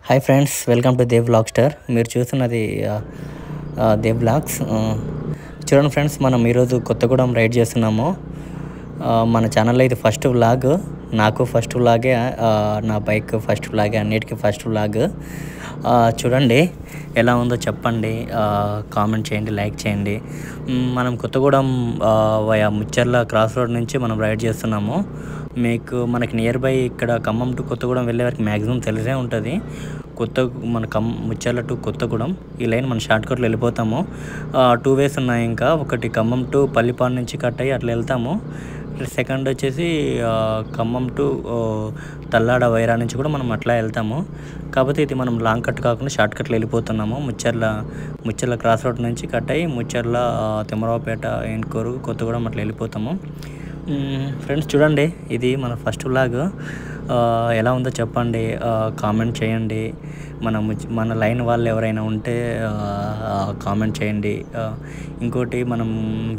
Hi friends, welcome to Dev vlogster. మీరు చూస్తున్నది Dev vlogs. చూడండి ఫ్రెండ్స్, మనం ఈరోజు కొత్తగూడెం రైడ్ చేస్తున్నాము. మన ఛానల్లో ఇది ఫస్ట్ వ్లాగ్. నాకు ఫస్ట్ వ్లాగే, నా బైక్ ఫస్ట్ వ్లాగే, అన్నిటికీ ఫస్ట్ వ్లాగ్. చూడండి ఎలా ఉందో చెప్పండి, కామెంట్ చేయండి, లైక్ చేయండి. మనం కొత్తగూడెం ముచ్చర్ల క్రాస్ రోడ్ నుంచి మనం రైడ్ చేస్తున్నాము. మనకి నియర్ బై ఇక్కడ ఖమ్మం టు కొత్తగూడెం వెళ్ళే వరకు మ్యాక్సిమం తెలిసే ఉంటుంది. మన ముచ్చర్ల టు కొత్తగూడెం ఈ లైన్ మనం షార్ట్కట్లో వెళ్ళిపోతాము. 2 వేస్ ఉన్నాయి. ఇంకా ఒకటి ఖమ్మం టు పల్లిపాడు నుంచి కట్ అయ్యి అట్లా వెళ్తాము. సెకండ్ వచ్చేసి ఖమ్మం టు తల్లాడ వైరా నుంచి కూడా మనం అట్లా వెళ్తాము. కాకపోతే ఇది మనం లాంగ్ కట్ కాకుండా షార్ట్ కట్లో వెళ్ళిపోతున్నాము. ముచ్చర్ల క్రాస్ రోడ్ నుంచి కట్ అయ్యి ముచ్చర్ల తిమ్మరావుపేట, ఏన్కూరు, కొత్తగూడెం అట్లా వెళ్ళిపోతాము. ఫ్రెండ్స్ చూడండి, ఇది మన ఫస్ట్ వ్లాగ్. ఎలా ఉందో చెప్పండి, కామెంట్ చేయండి. మన లైన్ వాళ్ళు ఎవరైనా ఉంటే కామెంట్ చేయండి. ఇంకోటి, మనం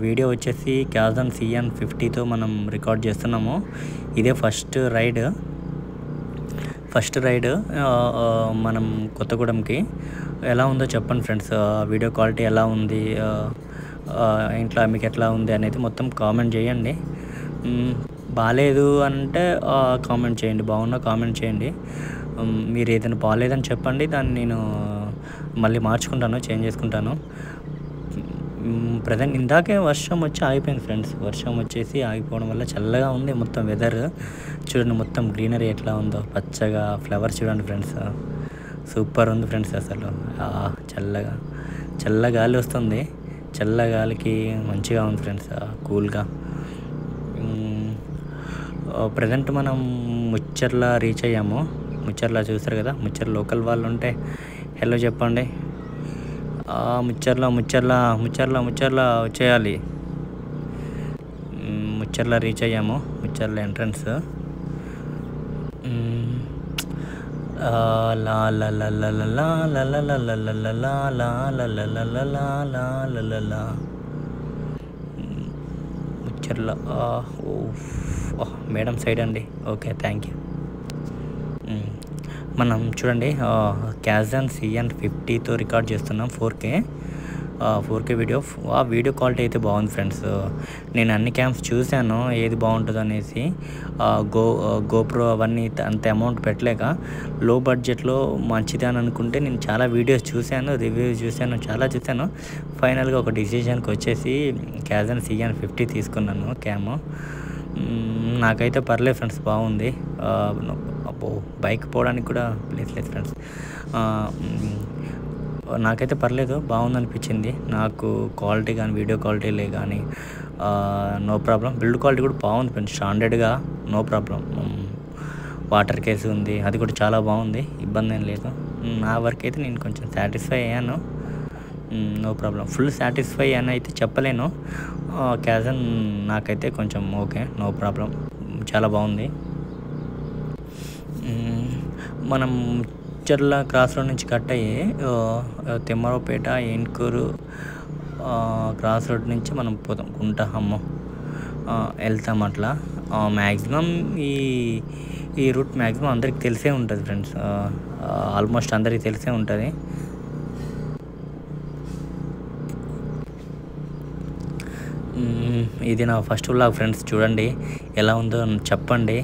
వీడియో వచ్చేసి క్యాజన్ CN50తో మనం రికార్డ్ చేస్తున్నాము. ఇదే ఫస్ట్ రైడ్ మనం కొత్తగూడెంకి. ఎలా ఉందో చెప్పండి ఫ్రెండ్స్, వీడియో క్వాలిటీ ఎలా ఉంది, ఇంట్లో మీకు ఎట్లా ఉంది అనేది మొత్తం కామెంట్ చేయండి. బాగాలేదు అంటే కామెంట్ చేయండి, బాగున్నా కామెంట్ చేయండి. మీరు ఏదైనా బాగాలేదని చెప్పండి, దాన్ని నేను మళ్ళీ మార్చుకుంటాను, చేంజ్ చేసుకుంటాను. ప్రజెంట్ ఇందాకే వర్షం వచ్చి ఆగిపోయింది ఫ్రెండ్స్. వర్షం వచ్చేసి ఆగిపోవడం వల్ల చల్లగా ఉంది మొత్తం వెదర్. చూడండి మొత్తం గ్రీనరీ ఎట్లా ఉందో, పచ్చగా ఫ్లవర్స్ చూడండి ఫ్రెండ్స్, సూపర్ ఉంది ఫ్రెండ్స్. అసలు చల్ల గాలి వస్తుంది. చల్ల గాలికి మంచిగా ఉంది ఫ్రెండ్స్, కూల్గా. ప్రజెంట్ మనం ముచ్చర్ల రీచ్ అయ్యాము. ముచ్చర్ల చూస్తారు కదా, ముచ్చర్ల లోకల్ వాళ్ళు ఉంటే హలో చెప్పండి. ముచ్చర్ల వచ్చేయాలి. ముచ్చర్ల రీచ్ అయ్యాము. Mucherla entrance. Mucherla madam side అండి. Okay, thank you. మనం చూడండి క్యాజన్ CN50తో రికార్డ్ చేస్తున్నాం. 4K video. వీడియో క్వాలిటీ అయితే బాగుంది ఫ్రెండ్స్. నేను అన్ని క్యామ్స్ చూశాను, ఏది బాగుంటుందో అనేసి. గోప్రో అవన్నీ అంత అమౌంట్ పెట్టలేక లో బడ్జెట్లో మంచిది అని అనుకుంటే నేను చాలా వీడియోస్ చూశాను, రివ్యూస్ చూశాను, చాలా చూశాను. ఫైనల్గా ఒక డిసిషన్కి వచ్చేసి క్యాజన్ CN50 తీసుకున్నాను క్యామ్. నాకైతే పర్లేదు ఫ్రెండ్స్, బాగుంది. బైక్ పోవడానికి కూడా ప్లేస్ లేదు ఫ్రెండ్స్. నాకైతే పర్లేదు, బాగుంది అనిపించింది. నాకు క్వాలిటీ కానీ, వీడియో క్వాలిటీలే కానీ నో ప్రాబ్లం. బిల్డ్ క్వాలిటీ కూడా బాగుంది ఫ్రెండ్స్, స్టాండర్డ్గా, నో ప్రాబ్లం. వాటర్ కేసు ఉంది, అది కూడా చాలా బాగుంది, ఇబ్బంది ఏం లేదు. నా వరకు అయితే నేను కొంచెం సాటిస్ఫై అయ్యాను, నో ప్రాబ్లం. ఫుల్ సాటిస్ఫై అని అయితే చెప్పలేను. క్యాజన్ నాకైతే కొంచెం ఓకే, నో ప్రాబ్లం, చాలా బాగుంది. మనం ముచ్చర్ల క్రాస్ రోడ్ నుంచి కట్ అయ్యి తిమ్మరావుపేట, ఏన్కూరు క్రాస్ రోడ్ నుంచి మనం పోతాం గుంటహమ్మ వెళ్తాం. అట్లా మ్యాక్సిమం ఈ రూట్ మ్యాక్సిమం అందరికి తెలిసే ఉంటుంది ఫ్రెండ్స్, ఆల్మోస్ట్ అందరికీ తెలిసే ఉంటుంది. ఇది నా ఫస్ట్ వ్లాగ్ ఫ్రెండ్స్. చూడండి ఎలా ఉందో చెప్పండి.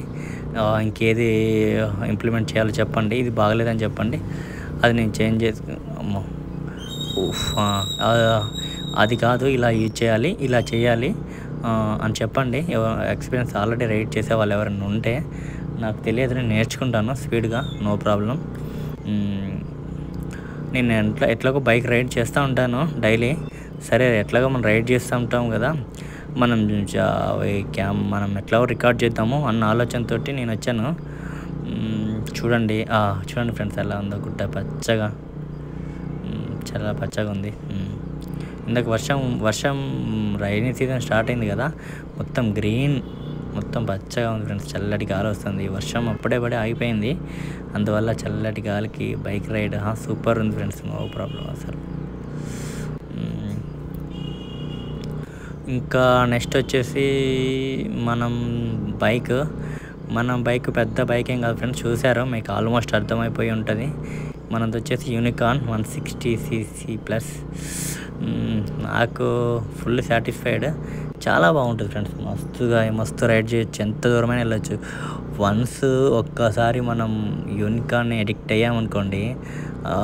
ఇంకేది ఇంప్లిమెంట్ చేయాలో చెప్పండి. ఇది బాగలేదని చెప్పండి, అది నేను చేంజ్ అది కాదు, ఇలా యూజ్ చేయాలి, ఇలా చేయాలి అని చెప్పండి. ఎక్స్పీరియన్స్ ఆల్రెడీ రైడ్ చేసే వాళ్ళు ఎవరైనా ఉంటే నాకు తెలియదు, నేను నేర్చుకుంటాను స్పీడ్గా, నో ప్రాబ్లం. నేను ఎట్లాగో బైక్ రైడ్ చేస్తూ ఉంటాను డైలీ. సరే, ఎట్లాగో మనం రైడ్ చేస్తూ ఉంటాం కదా, మనం ఎట్లాగో రికార్డ్ చేద్దాము అన్న ఆలోచనతో నేను వచ్చాను. చూడండి ఫ్రెండ్స్ ఎలా ఉందో, గుట్ట పచ్చగా, చాలా పచ్చగా ఉంది. ఇందాక వర్షం రైనీ సీజన్ స్టార్ట్ అయింది కదా, మొత్తం గ్రీన్, మొత్తం పచ్చగా ఉంది ఫ్రెండ్స్. చల్లటి గాలి వస్తుంది. వర్షం అప్పుడే పడి ఆగిపోయింది, అందువల్ల చల్లటి గాలికి బైక్ రైడ్ సూపర్ ఉంది ఫ్రెండ్స్, నో ప్రాబ్లం అసలు. ఇంకా నెక్స్ట్ వచ్చేసి మన బైక్ పెద్ద బైక్ ఏం కాదు ఫ్రెండ్స్, చూసారో మీకు ఆల్మోస్ట్ అర్థమైపోయి ఉంటుంది. మనది వచ్చేసి యూనికార్న్ 160cc ప్లస్. నాకు ఫుల్ సాటిస్ఫైడ్. చాలా బాగుంటుంది ఫ్రెండ్స్, మస్తు రైడ్ చేయొచ్చు, ఎంత దూరమైనా వెళ్ళొచ్చు. వన్స్ ఒక్కసారి మనం యూనికార్న్ ఎడిక్ట్ అయ్యామనుకోండి,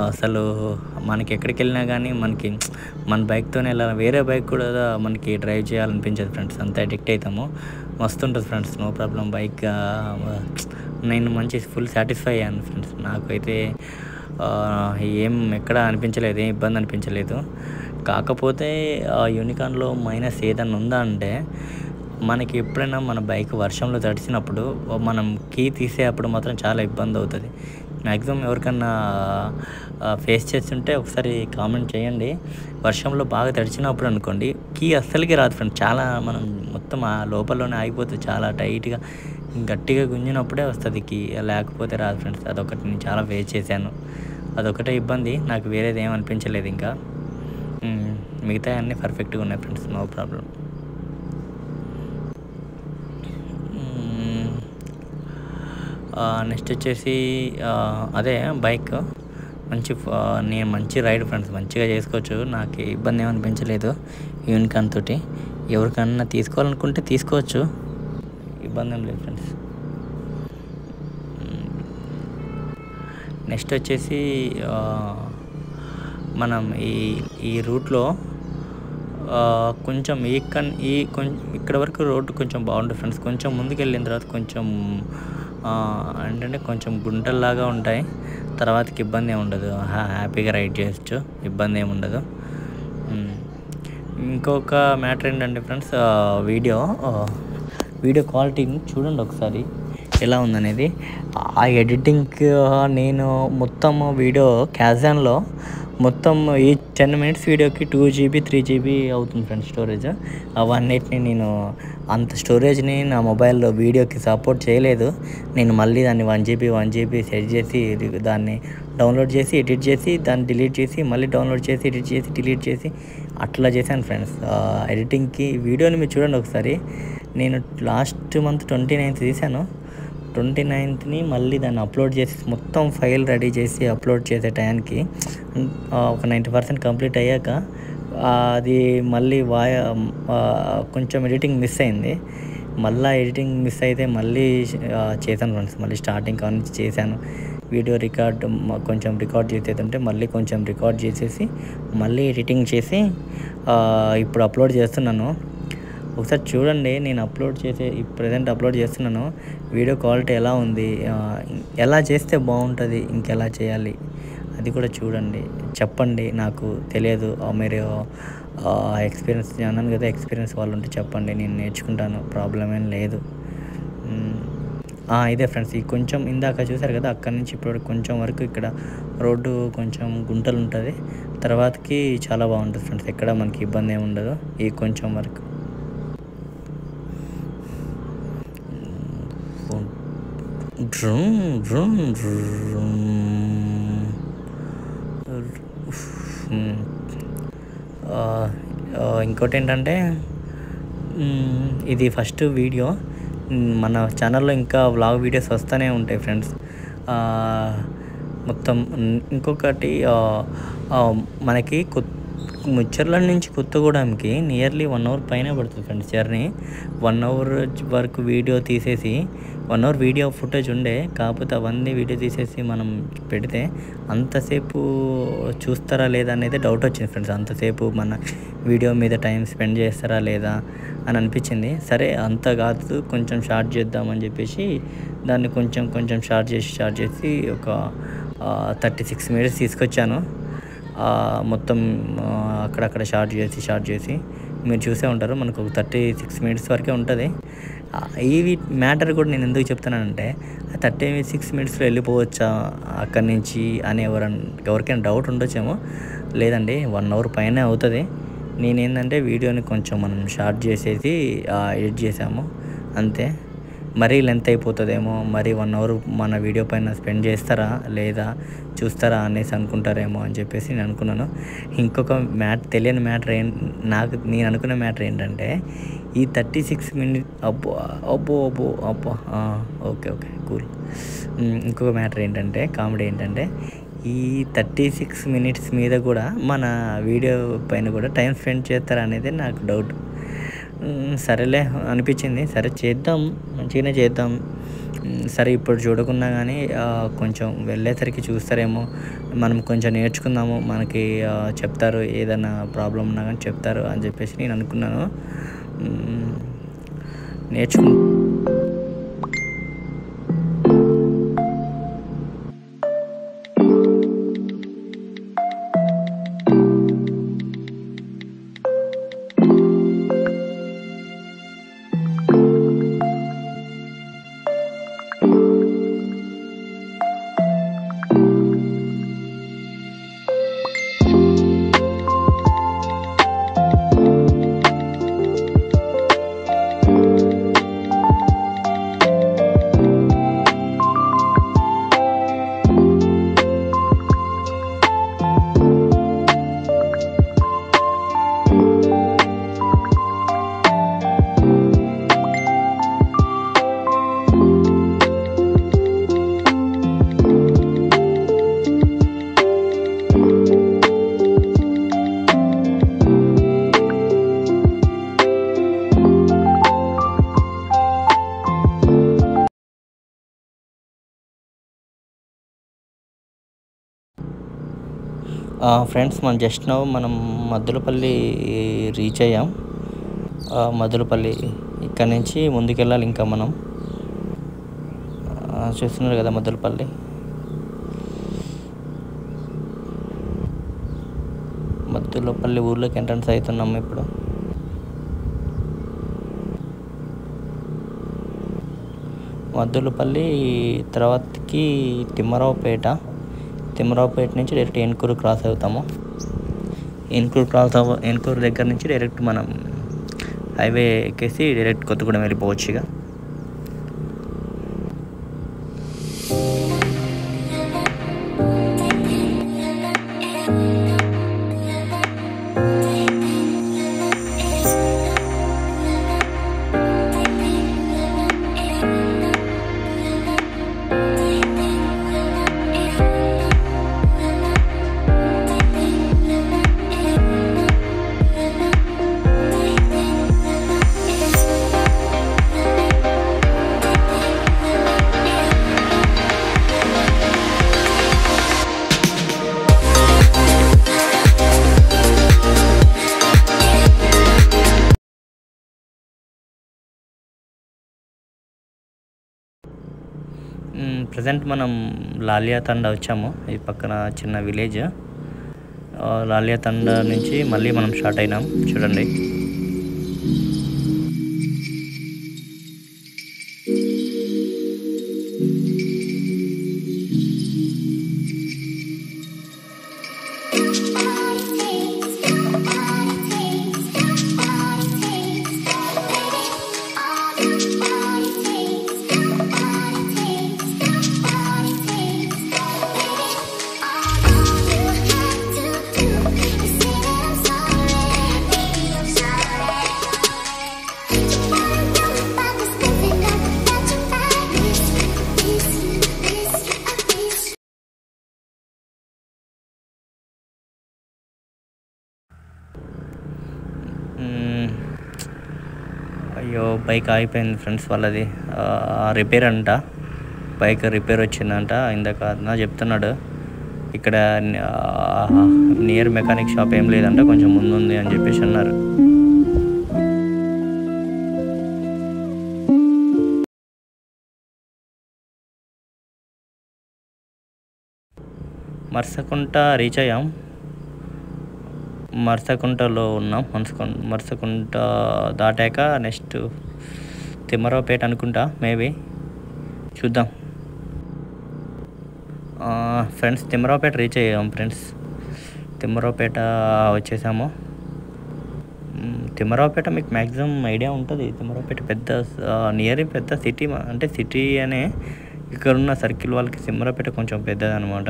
అసలు మనకి ఎక్కడికి వెళ్ళినా కానీ మన బైక్తోనే వెళ్ళాలి, వేరే బైక్ కూడా మనకి డ్రైవ్ చేయాలనిపించదు ఫ్రెండ్స్, అంత ఎడిక్ట్ అవుతాము. మస్తు ఉంటుంది ఫ్రెండ్స్, నో ప్రాబ్లం. బైక్ నేను మంచి ఫుల్ సాటిస్ఫై అయ్యాను ఫ్రెండ్స్. నాకైతే ఏం ఎక్కడ అనిపించలేదు, ఏం ఇబ్బంది అనిపించలేదు. కాకపోతే యూనికార్న్లో మైనస్ ఏదన్నా ఉందా అంటే, మనకి ఎప్పుడైనా మన బైక్ వర్షంలో తడిచినప్పుడు మనం కీ తీసేటప్పుడు మాత్రం చాలా ఇబ్బంది అవుతుంది. మ్యాక్సిమం ఎవరికన్నా ఫేస్ చేస్తుంటే ఒకసారి కామెంట్ చేయండి. వర్షంలో బాగా తడిచినప్పుడు అనుకోండి, కీ అస్సలకి రాదు ఫ్రెండ్స్. చాలా మనం మొత్తం ఆ లోపలలోనే ఆగిపోతుంది, చాలా టైట్గా గట్టిగా గుంజినప్పుడే వస్తుంది కీ, లేకపోతే రాదు ఫ్రెండ్స్. అదొకటి నేను చాలా ఫేస్ చేశాను, అదొకటే ఇబ్బంది. నాకు వేరేది ఏం అనిపించలేదు. ఇంకా మిగతా అన్నీ పర్ఫెక్ట్గా ఉన్నాయి ఫ్రెండ్స్, నో ప్రాబ్లం. నెక్స్ట్ వచ్చేసి అదే బైక్ నేను మంచి రైడ్ ఫ్రెండ్స్, మంచిగా చేసుకోవచ్చు, నాకు ఇబ్బంది ఏమి అనిపించలేదు యూనికార్న్ తోటి. ఎవరికన్నా తీసుకోవాలనుకుంటే తీసుకోవచ్చు, ఇబ్బంది ఏం లేదు ఫ్రెండ్స్. నెక్స్ట్ వచ్చేసి మనం ఈ రూట్లో కొంచెం ఇక్కడ వరకు రోడ్డు కొంచెం బాగుంటుంది ఫ్రెండ్స్. కొంచెం ముందుకు వెళ్ళిన తర్వాత కొంచెం ఏంటంటే కొంచెం గుంటల్లాగా ఉంటాయి, తర్వాతకి ఇబ్బంది ఏమి ఉండదు, హ్యాపీగా రైడ్ చేయొచ్చు, ఇబ్బంది ఏమి ఉండదు. ఇంకొక మ్యాటర్ ఏంటంటే ఫ్రెండ్స్, వీడియో క్వాలిటీని చూడండి ఒకసారి ఎలా ఉందనేది. ఆ ఎడిటింగ్కి నేను మొత్తం వీడియో క్యాజన్లో మొత్తం ఈ 10 minutes వీడియోకి 2 GB 3 GB అవుతుంది ఫ్రెండ్స్ స్టోరేజ్. అవన్నిటిని నేను అంత స్టోరేజ్ని నా మొబైల్లో వీడియోకి సపోర్ట్ చేయలేదు. నేను మళ్ళీ దాన్ని 1 GB సెట్ చేసి దాన్ని డౌన్లోడ్ చేసి ఎడిట్ చేసి దాన్ని డిలీట్ చేసి మళ్ళీ డౌన్లోడ్ చేసి ఎడిట్ చేసి డిలీట్ చేసి అట్లా చేశాను ఫ్రెండ్స్. ఎడిటింగ్కి వీడియోని మీరు చూడండి ఒకసారి. నేను లాస్ట్ మంత్ 29th తీశాను. 29th మళ్ళీ దాన్ని అప్లోడ్ చేసి మొత్తం ఫైల్ రెడీ చేసి అప్లోడ్ చేసే టైంకి ఒక 90% కంప్లీట్ అయ్యాక అది మళ్ళీ కొంచెం ఎడిటింగ్ మిస్ అయింది. మళ్ళీ ఎడిటింగ్ మిస్ అయితే మళ్ళీ చేశాను ఫ్రెండ్స్, మళ్ళీ స్టార్టింగ్ నుంచి చేశాను. వీడియో కొంచెం రికార్డ్ చేసేదంటే మళ్ళీ కొంచెం రికార్డ్ చేసేసి మళ్ళీ ఎడిటింగ్ చేసి ఇప్పుడు అప్లోడ్ చేస్తున్నాను. ఒకసారి చూడండి, నేను ప్రజెంట్ అప్లోడ్ చేస్తున్నాను. వీడియో క్వాలిటీ ఎలా ఉంది, ఎలా చేస్తే బాగుంటుంది, ఇంకెలా చేయాలి అది కూడా చూడండి, చెప్పండి. నాకు తెలియదు, మీరు ఎక్స్పీరియన్స్ అన్నాను కదా, ఎక్స్పీరియన్స్ వాళ్ళు ఉంటే చెప్పండి, నేను నేర్చుకుంటాను, ప్రాబ్లం ఏం లేదు. ఇదే ఫ్రెండ్స్, ఈ కొంచెం ఇందాక చూసారు కదా, అక్కడి నుంచి ఇప్పుడు కొంచెం వరకు ఇక్కడ రోడ్డు కొంచెం గుంటలు ఉంటుంది, తర్వాతకి చాలా బాగుంటుంది ఫ్రెండ్స్, ఎక్కడ మనకి ఇబ్బంది ఏమి ఉండదు ఈ కొంచెం వరకు. ఇంకోటి ఏంటంటే, ఇది ఫస్ట్ వీడియో. మన ఛానల్లో ఇంకా వ్లాగ్ వీడియోస్ వస్తూనే ఉంటాయి ఫ్రెండ్స్. మొత్తం ఇంకొకటి, మనకి ముచ్చర్ల నుంచి కొత్తగూడెంకి నియర్లీ 1 hour పైన పడుతుంది ఫ్రెండ్స్ జర్నీ. 1 hour వరకు వీడియో తీసేసి 1 hour వీడియో ఫుటేజ్ ఉండే, కాకపోతే అవన్నీ వీడియో తీసేసి మనం పెడితే అంతసేపు చూస్తారా లేదా అనేది డౌట్ వచ్చింది ఫ్రెండ్స్. అంతసేపు మన వీడియో మీద టైం స్పెండ్ చేస్తారా లేదా అని అనిపించింది. సరే అంత కాదు, కొంచెం షార్ట్ చేద్దామని చెప్పేసి దాన్ని కొంచెం షార్ట్ చేసి ఒక 36 minutes తీసుకొచ్చాను. మొత్తం అక్కడక్కడ షార్ట్ చేసి మీరు చూసే ఉంటారు. మనకు ఒక 36 minutes వరకే ఉంటుంది. ఈ మ్యాటర్ కూడా నేను ఎందుకు చెప్తున్నానంటే, 36 minutesలో వెళ్ళిపోవచ్చా అక్కడి నుంచి అని ఎవరికైనా డౌట్ ఉండొచ్చేమో. లేదండి, 1 hour పైనే అవుతుంది. నేనేంటంటే వీడియోని కొంచెం మనం షార్ట్ చేసేసి ఎడిట్ చేసాము అంతే. మరీ లెంత్ అయిపోతుందేమో, మరీ 1 hour మన వీడియో పైన స్పెండ్ చేస్తారా లేదా చూస్తారా అనేసి అనుకుంటారేమో అని చెప్పేసి నేను అనుకున్నాను. ఇంకొక తెలియని మ్యాటర్ నేను అనుకున్న మ్యాటర్ ఏంటంటే, ఈ 36 minutes అబ్బో ఓకే కూల్. ఇంకొక మ్యాటర్ ఏంటంటే, కామెడీ ఏంటంటే, ఈ 36 మినిట్స్ మీద కూడా మన వీడియో పైన కూడా టైం స్పెండ్ చేస్తారనేది నాకు డౌట్. సరేలే అనిపించింది. సరే చేద్దాం, మంచిగానే చేద్దాం. సరే ఇప్పుడు చూడకున్నా కానీ కొంచెం వెళ్ళేసరికి చూస్తారేమో, మనం కొంచెం నేర్చుకుందాము, మనకి చెప్తారు, ఏదైనా ప్రాబ్లం ఉన్నా కానీ చెప్తారు అని చెప్పేసి నేను అనుకున్నాను. ఫ్రెండ్స్, మనం మద్దులపల్లి రీచ్ అయ్యాం. మద్దులపల్లి ఇక్కడ నుంచి ముందుకెళ్ళాలి. ఇంకా మనం చూస్తున్నారు కదా మద్దులపల్లి ఊర్లోకి ఎంట్రన్స్ అవుతున్నాము ఇప్పుడు. మద్దులపల్లి తర్వాతకి తిమ్మరావుపేట నుంచి డైరెక్ట్ ఏన్కూరు క్రాస్ అవుతాము. ఏన్కూరు దగ్గర నుంచి డైరెక్ట్ మనం హైవే ఎక్కేసి డైరెక్ట్ కొత్తగూడెం వెళ్ళిపోవచ్చు. ఇక ప్రజెంట్ మనం లాలియాతండ వచ్చాము. ఈ పక్కన చిన్న విలేజ్. లాలియాతండ నుంచి మళ్ళీ మనం స్టార్ట్ అయినాం. చూడండి, అయ్యో బైక్ ఆగిపోయింది ఫ్రెండ్స్. వాళ్ళది రిపేర్ అంట, బైక్ రిపేర్ వచ్చిందంట. ఇందాక నా చెప్తున్నాడు, ఇక్కడ నియర్ మెకానిక్ షాప్ ఏం లేదంట, కొంచెం ముందు ఉంది అని చెప్పేసి అన్నారు. మర్సకుంట రీచ్ అయ్యాం. మర్సకుంటలో ఉన్నాం. మర్సకుంట దాటాక నెక్స్ట్ తిమ్మరావుపేట అనుకుంటా, మేబీ చూద్దాం. ఫ్రెండ్స్, తిమ్మరావుపేట రీచ్ అయ్యాం. తిమ్మరావుపేట వచ్చేసాము. తిమ్మరావుపేట మీకు మ్యాక్సిమం ఐడియా ఉంటుంది. తిమ్మరావుపేట పెద్ద సిటీ, అంటే సిటీ అనే ఇక్కడ ఉన్న సర్కిల్ వాళ్ళకి తిమ్మరావుపేట కొంచెం పెద్దదన్నమాట.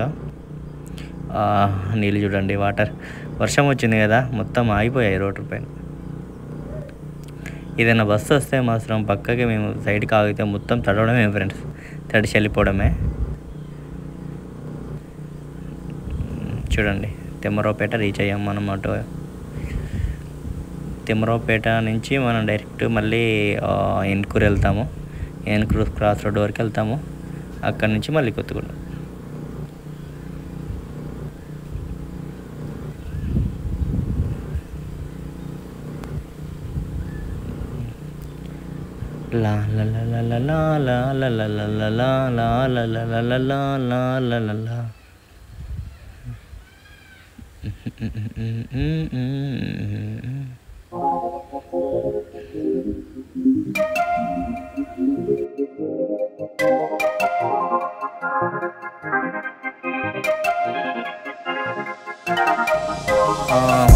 నీళ్ళు చూడండి, వర్షం వచ్చింది కదా, మొత్తం ఆగిపోయాయి రోడ్డు పైన. ఏదైనా బస్సు వస్తే మాత్రం పక్కకి మేము సైడ్కి ఆగితే మొత్తం తడవడమే ఫ్రెండ్స్, తడిసి వెళ్ళిపోవడమే. చూడండి తిమ్మరావుపేట రీచ్ అయ్యాం మనం. ఆటో తిమ్మరావుపేట నుంచి మనం డైరెక్ట్ మళ్ళీ ఎన్కూరు వెళ్తాము. ఎన్కూరు క్రాస్ రోడ్ వరకు వెళ్తాము. అక్కడి నుంచి మళ్ళీ కొత్తగూడెం. లా లా లా లా లా లా లా లా లా లా లా లా లా లా లా లా లా లా లా.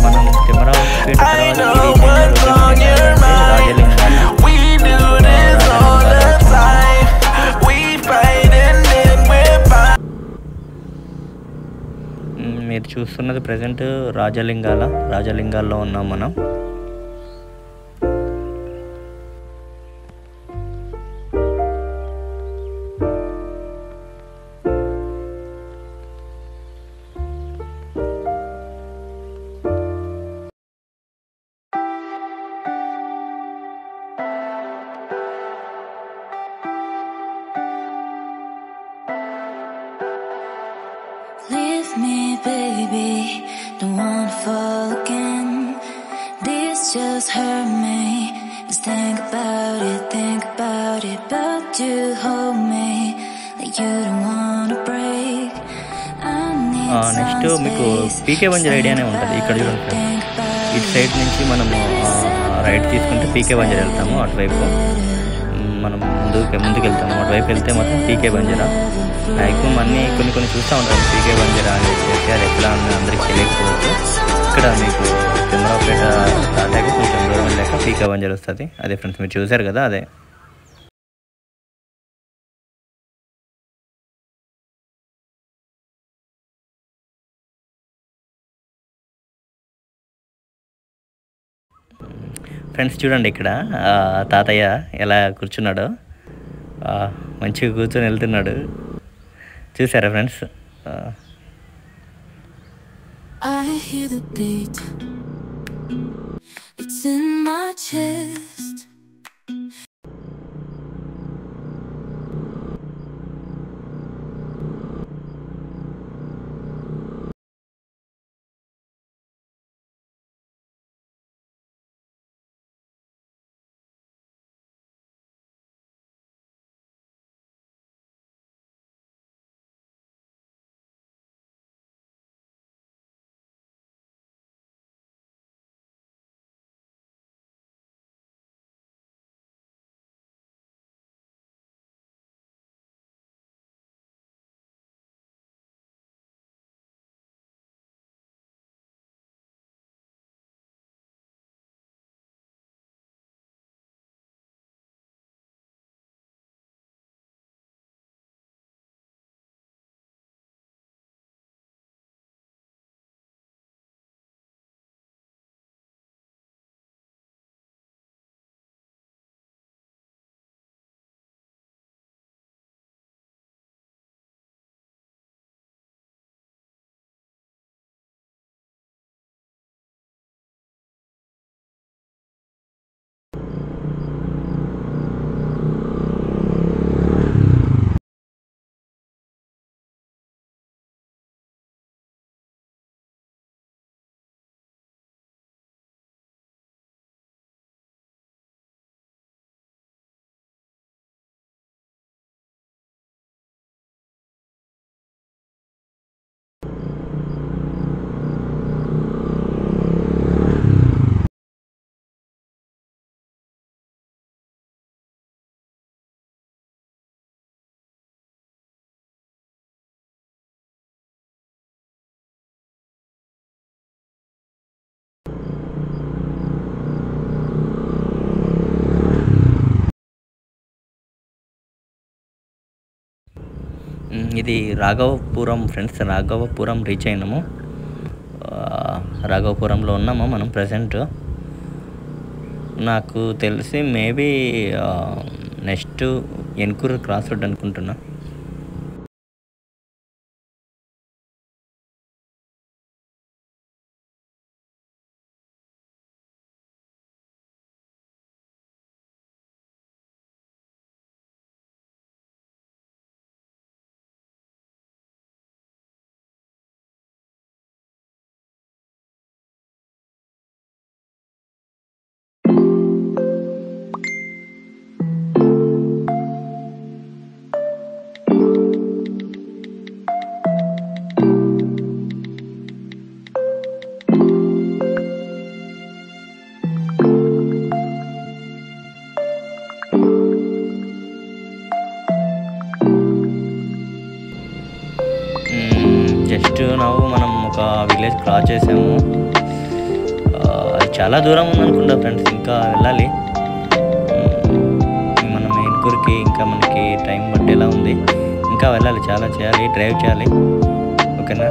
మనం తిమ్మరావుపేట మీరు చూస్తున్నది ప్రజెంట్ రాజలింగాల్లో ఉన్నాం మనం. Leave me, baby, don't wanna fall again. This just hurt me. Just think about it, but you hold me like you don't wanna break. Next మీకు పీకే బంజర్ ఐడియానే ఉంటుంది. ఇక్కడ చూడండి, ఇటు సైడ్ నుంచి మనము రైట్ తీసుకుంటే పీకే బంజర్ వెళ్తాము. అటువైపు మనం ముందుకు వెళ్తాము. అటువైపు వెళ్తే మాత్రం పీకే బంజరా. మ్యాక్సిమం అన్నీ కొన్ని చూస్తూ ఉంటాం. పీకే బంజరా అని చెప్పేసి అది ఎట్లా అని అందరికీ తెలియకపోవచ్చు. ఇక్కడ మీకు తిమ్మరావుపేట దాటాక కొంచెం దూరం వెళ్ళాక పీకే బంజర్ వస్తుంది. అదే ఫ్రెండ్స్ మీరు చూసారు కదా, అదే. ఫ్రెండ్స్ చూడండి ఇక్కడ తాతయ్య ఎలా కూర్చున్నాడో, మంచిగా కూర్చొని వెళ్తున్నాడు. చూసారా friends? I hear the beat, it's in my chest. ఇది రాఘవపురం ఫ్రెండ్స్. రాఘవపురం రీచ్ అయినాము. రాఘవపురంలో ఉన్నాము మనం ప్రజెంట్. నాకు తెలిసి maybe next Enkoor cross road అనుకుంటున్నా. జస్ట్ నవ్వు మనం ఒక విలేజ్ క్రాస్ చేసాము. అది చాలా దూరం ఉందనుకుంటా ఫ్రెండ్స్, ఇంకా వెళ్ళాలి మన మెయిన్ ఊరికి. ఇంకా మనకి టైం పట్టేలా ఉంది, ఇంకా వెళ్ళాలి, చాలా చేయాలి, డ్రైవ్ చేయాలి. ఓకేనా?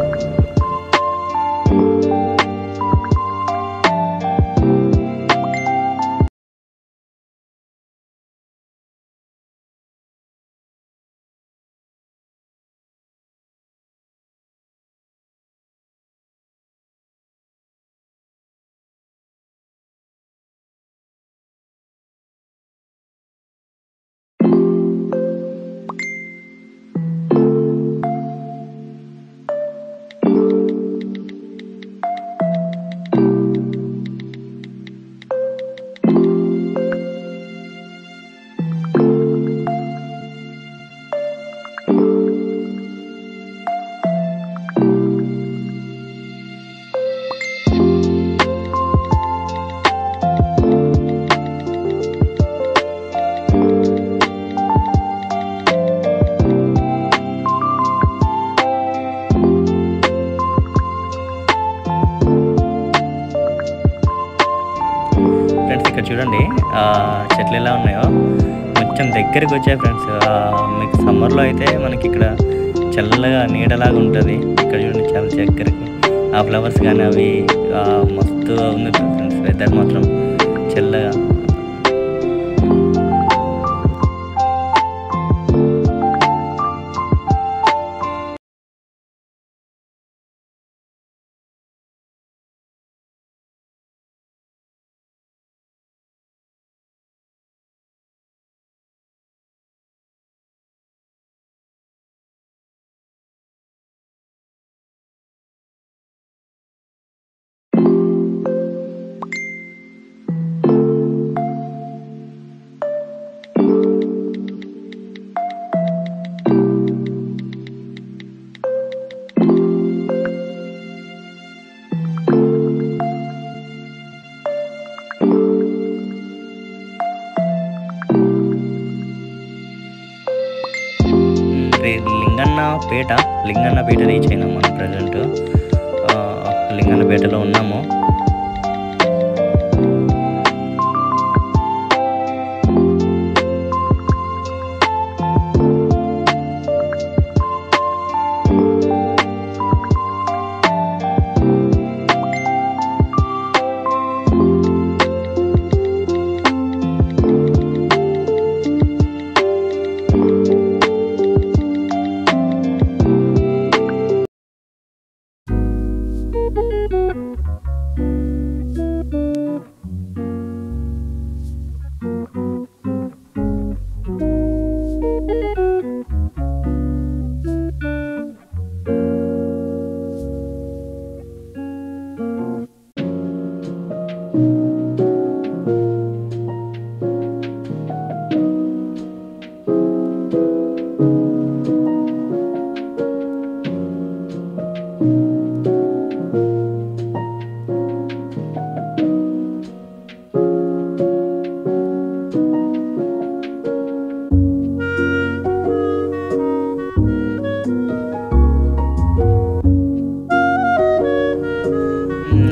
ఇక్కడ చూడండి చెట్లు ఎలా ఉన్నాయో, కొంచెం దగ్గరికి వచ్చాయి ఫ్రెండ్స్. మీకు సమ్మర్లో అయితే మనకి ఇక్కడ చల్లగా నీడలాగా ఉంటుంది. ఇక్కడ చూడండి చాలా దగ్గరికి ఆ ఫ్లవర్స్ కానీ అవి మస్తు ఉంది ఫ్రెండ్స్. వెదర్ మాత్రం చల్లగా. లింగన్నపేట రీచ్ అయినాం మనం. ప్రజెంట్ లింగన్నపేటలో ఉన్నాము.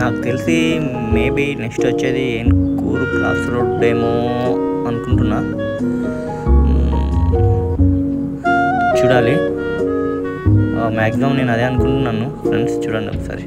నాకు తెలిసి మేబీ నెక్స్ట్ వచ్చేది ఏన్కూరు క్రాస్ రోడ్ ఏమో అనుకుంటున్నా. చూడాలి, మ్యాక్సిమం నేను అదే అనుకుంటున్నాను ఫ్రెండ్స్. చూడండి ఒకసారి.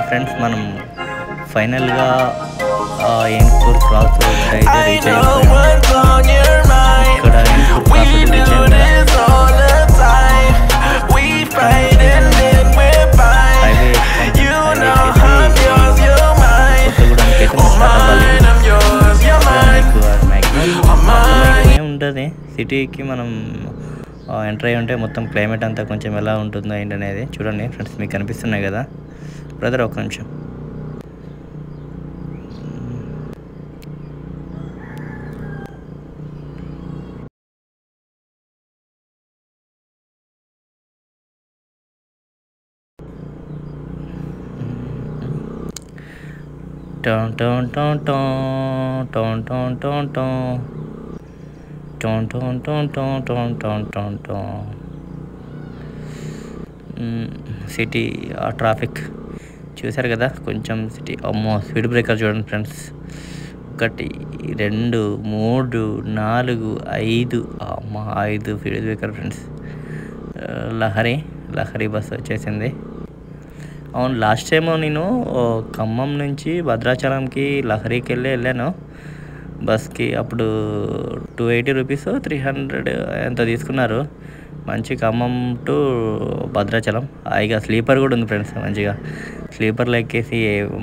ఫ్రెండ్స్, మనం ఫైనల్గా ఏన్కూరు క్రాస్ రోడ్ అయితే రీచ్ అయిపోయాం. ఇక్కడ ఏన్కూరు క్రాస్ రోడ్ రీచ్ అయిందా హైవే కొత్తగూడెంకి అయితే స్టార్ట్ అవ్వాలి. మ్యాక్సిమం ఉంటుంది సిటీకి మనం ఎంటర్ అయ్యి ఉంటే మొత్తం క్లైమేట్ అంతా కొంచెం ఎలా ఉంటుందో ఏంటనేది చూడండి ఫ్రెండ్స్. మీకు కనిపిస్తున్నాయి కదా బ్రదర్, ఒక్క నిమిషం. Tone tone tone tone tone tone tone tone tone tone tone tone tone tone tone. City traffic చూసారు కదా కొంచెం. సిటీ అమ్మో, స్పీడ్ బ్రేకర్ చూడండి ఫ్రెండ్స్. 1 2 3 4 5 అమ్మ 5 speed breaker friends. Lahari bus వచ్చేసింది. అవును, లాస్ట్ టైం నేను ఖమ్మం నుంచి భద్రాచలంకి లహరికి వెళ్ళాను బస్కి. అప్పుడు 280 రూపీస్ 300 ఎంత తీసుకున్నారు. మంచి ఖమ్మం టు భద్రాచలం. హాయిగా స్లీపర్ కూడా ఉంది ఫ్రెండ్స్. మంచిగా స్లీపర్లో ఎక్కేసి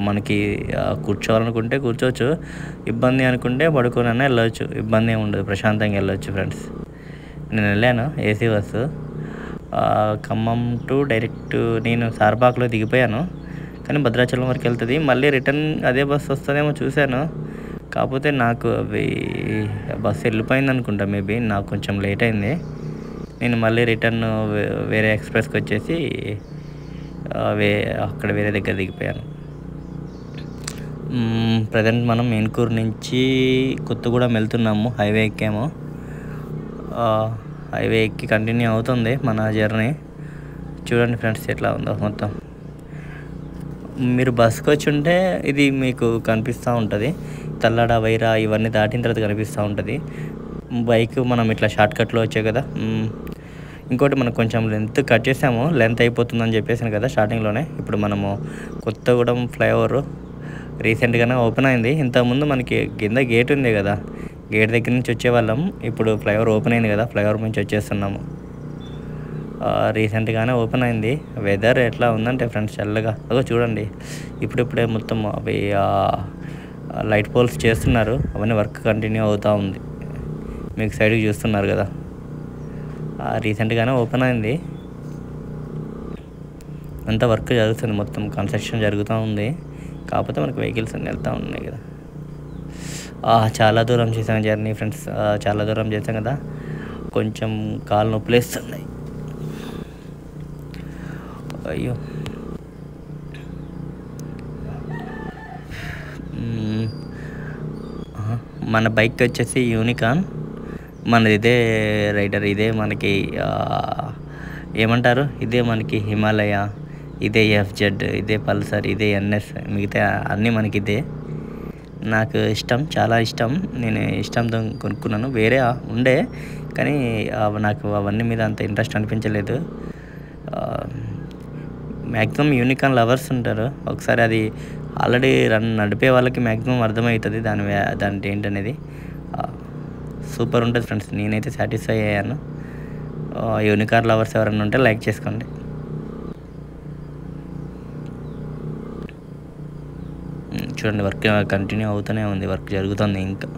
మనకి కూర్చోవాలనుకుంటే కూర్చోవచ్చు, ఇబ్బంది అనుకుంటే పడుకోనైనా వెళ్ళవచ్చు. ఇబ్బంది ఏమి ఉండదు, ప్రశాంతంగా వెళ్ళవచ్చు ఫ్రెండ్స్. నేను వెళ్ళాను AC bus Khammam to direct. నేను సార్బాక్లో దిగిపోయాను, కానీ భద్రాచలం వరకు వెళ్తుంది. మళ్ళీ రిటర్న్ అదే బస్సు వస్తుందేమో చూశాను, కాకపోతే నాకు అవి బస్సు వెళ్ళిపోయింది అనుకుంటా. మేబీ నాకు కొంచెం లేట్ అయింది. నేను మళ్ళీ రిటర్న్ వేరే ఎక్స్ప్రెస్కి వచ్చేసి అక్కడ వేరే దగ్గర దిగిపోయాను. ప్రజెంట్ మనం ఏన్కూరు నుంచి కొత్తగూడెం వెళ్తున్నాము. హైవే ఎక్కాము. హైవే ఎక్కి కంటిన్యూ అవుతుంది మన జర్నీ. చూడండి ఫ్రెండ్స్ ఎట్లా ఉందో మొత్తం. మీరు బస్కి వచ్చి ఉంటే ఇది మీకు కనిపిస్తూ ఉంటుంది. తల్లడ, వైరా ఇవన్నీ దాటిన తర్వాత కనిపిస్తూ ఉంటుంది. బైక్ మనం ఇట్లా షార్ట్కట్లో వచ్చాయి కదా. ఇంకోటి మనకు కొంచెం లెంత్ కట్ చేసాము, లెంత్ అయిపోతుందని చెప్పేసాను కదా స్టార్టింగ్లోనే. ఇప్పుడు మనము కొత్తగూడెం ఫ్లైఓవర్ రీసెంట్గానే ఓపెన్ అయింది. ఇంతకుముందు మనకి కింద గేట్ ఉంది కదా, గేట్ దగ్గర నుంచి వచ్చేవాళ్ళం. ఇప్పుడు ఫ్లైఓవర్ ఓపెన్ అయింది కదా, ఫ్లైఓవర్ నుంచి వచ్చేస్తున్నాము. రీసెంట్గానే ఓపెన్ అయింది. వెదర్ ఎట్లా ఉందంటే ఫ్రెండ్స్ చల్లగా. అదో చూడండి, ఇప్పుడిప్పుడే మొత్తం అవి లైట్ పోల్స్ చేస్తున్నారు. అవన్నీ వర్క్ కంటిన్యూ అవుతూ ఉంది. మీకు సైడ్కి చూస్తున్నారు కదా, రీసెంట్గానే ఓపెన్ అయింది. అంతా వర్క్ జరుగుతుంది, మొత్తం కన్స్ట్రక్షన్ జరుగుతూ ఉంది. కాకపోతే మనకు వెహికల్స్ అన్నీ వెళ్తూ ఉన్నాయి కదా. చాలా దూరం చేసాం జర్నీ ఫ్రెండ్స్. చాలా దూరం చేసాం కదా, కొంచెం కాళ్ళు నొప్పులు వేస్తున్నాయి. అయ్యో, మన బైక్ వచ్చేసి యూనికాన్. మనది ఇదే రైడర్, ఇదే మనకి ఏమంటారు, ఇదే మనకి హిమాలయ, ఇదే FZ, ఇదే పల్సర్, ఇదే NS, మిగతా అన్నీ మనకి ఇదే. నాకు ఇష్టం, చాలా ఇష్టం. నేను ఇష్టంతో కొనుక్కున్నాను. వేరే ఉండే కానీ నాకు అవన్నీ మీద అంత ఇంట్రెస్ట్ అనిపించలేదు. మ్యాక్సిమం యూనికాన్ లవర్స్ ఉంటారు. ఒకసారి అది ఆల్రెడీ నడిపే వాళ్ళకి మ్యాక్సిమం అర్థమవుతుంది దాని ఏంటనేది. సూపర్ ఉంటుంది ఫ్రెండ్స్. నేనైతే సాటిస్ఫై అయ్యాను. యూనికాన్ లవర్స్ ఎవరైనా ఉంటే లైక్ చేసుకోండి. చూడండి వర్క్ కంటిన్యూ అవుతూనే ఉంది, వర్క్ జరుగుతుంది ఇంకా.